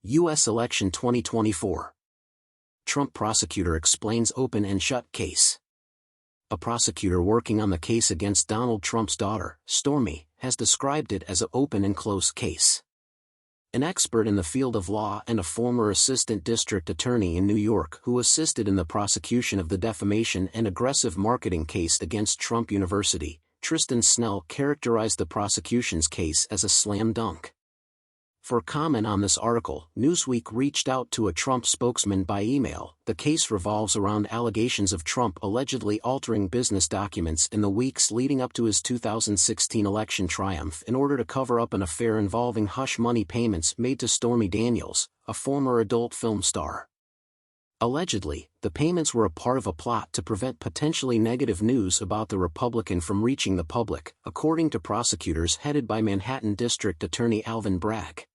U.S. Election 2024. Trump prosecutor explains open and shut case. A prosecutor working on the case against Donald Trump's daughter, Stormy, has described it as an open and closed case. An expert in the field of law and a former assistant district attorney in New York who assisted in the prosecution of the defamation and aggressive marketing case against Trump University, Tristan Snell, characterized the prosecution's case as a slam dunk. For comment on this article, Newsweek reached out to a Trump spokesman by email. The case revolves around allegations of Trump allegedly altering business documents in the weeks leading up to his 2016 election triumph in order to cover up an affair involving hush money payments made to Stormy Daniels, a former adult film star. Allegedly, the payments were a part of a plot to prevent potentially negative news about the Republican from reaching the public, according to prosecutors headed by Manhattan District Attorney Alvin Bragg.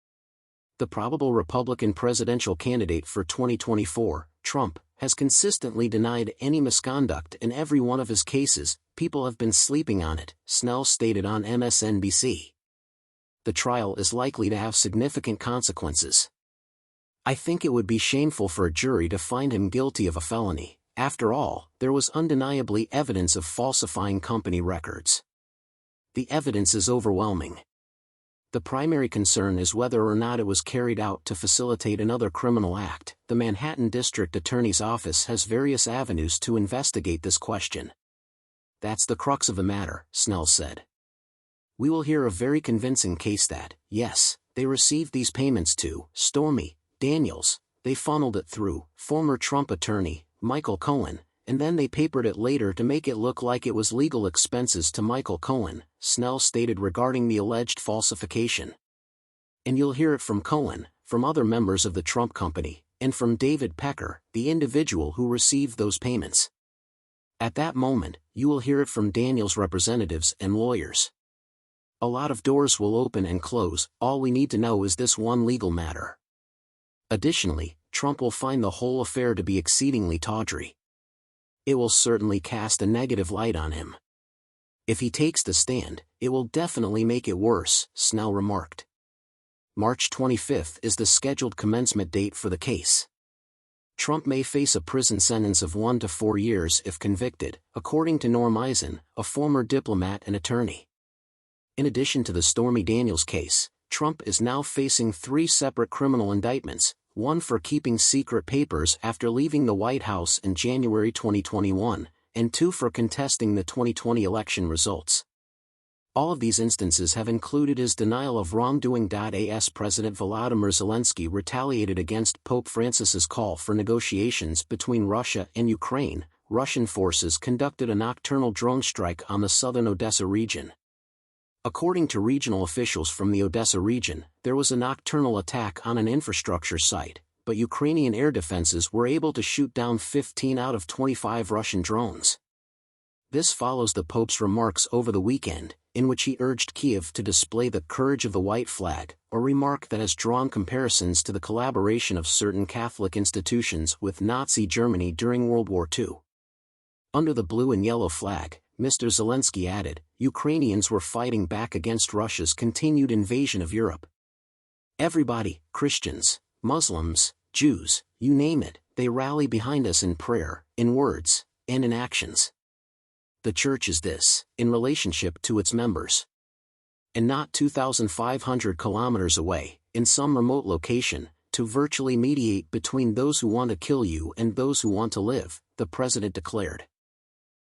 The probable Republican presidential candidate for 2024, Trump, has consistently denied any misconduct in every one of his cases. People have been sleeping on it, Snell stated on MSNBC. The trial is likely to have significant consequences. I think it would be shameful for a jury to find him guilty of a felony. After all, there was undeniably evidence of falsifying company records. The evidence is overwhelming. The primary concern is whether or not it was carried out to facilitate another criminal act. The Manhattan District Attorney's Office has various avenues to investigate this question. That's the crux of the matter, Snell said. We will hear a very convincing case that, yes, they received these payments to Stormy Daniels. They funneled it through former Trump attorney Michael Cohen, and then they papered it later to make it look like it was legal expenses to Michael Cohen, Snell stated regarding the alleged falsification. And you'll hear it from Cohen, from other members of the Trump company, and from David Pecker, the individual who received those payments. At that moment, you will hear it from Daniels' representatives and lawyers. A lot of doors will open and close. All we need to know is this one legal matter. Additionally, Trump will find the whole affair to be exceedingly tawdry. It will certainly cast a negative light on him. If he takes the stand, it will definitely make it worse, Snell remarked. March 25 is the scheduled commencement date for the case. Trump may face a prison sentence of 1 to 4 years if convicted, according to Norm Eisen, a former diplomat and attorney. In addition to the Stormy Daniels case, Trump is now facing 3 separate criminal indictments, one for keeping secret papers after leaving the White House in January 2021, and 2 for contesting the 2020 election results. All of these instances have included his denial of wrongdoing. As President Volodymyr Zelensky retaliated against Pope Francis's call for negotiations between Russia and Ukraine, Russian forces conducted a nocturnal drone strike on the southern Odessa region. According to regional officials from the Odessa region, there was a nocturnal attack on an infrastructure site, but Ukrainian air defenses were able to shoot down 15 out of 25 Russian drones. This follows the Pope's remarks over the weekend, in which he urged Kyiv to display the courage of the white flag, a remark that has drawn comparisons to the collaboration of certain Catholic institutions with Nazi Germany during World War II. Under the blue and yellow flag, Mr. Zelensky added, Ukrainians were fighting back against Russia's continued invasion of Europe. Everybody, Christians, Muslims, Jews, you name it, they rally behind us in prayer, in words, and in actions. The church is this, in relationship to its members. And not 2,500 kilometers away, in some remote location, to virtually mediate between those who want to kill you and those who want to live, the president declared.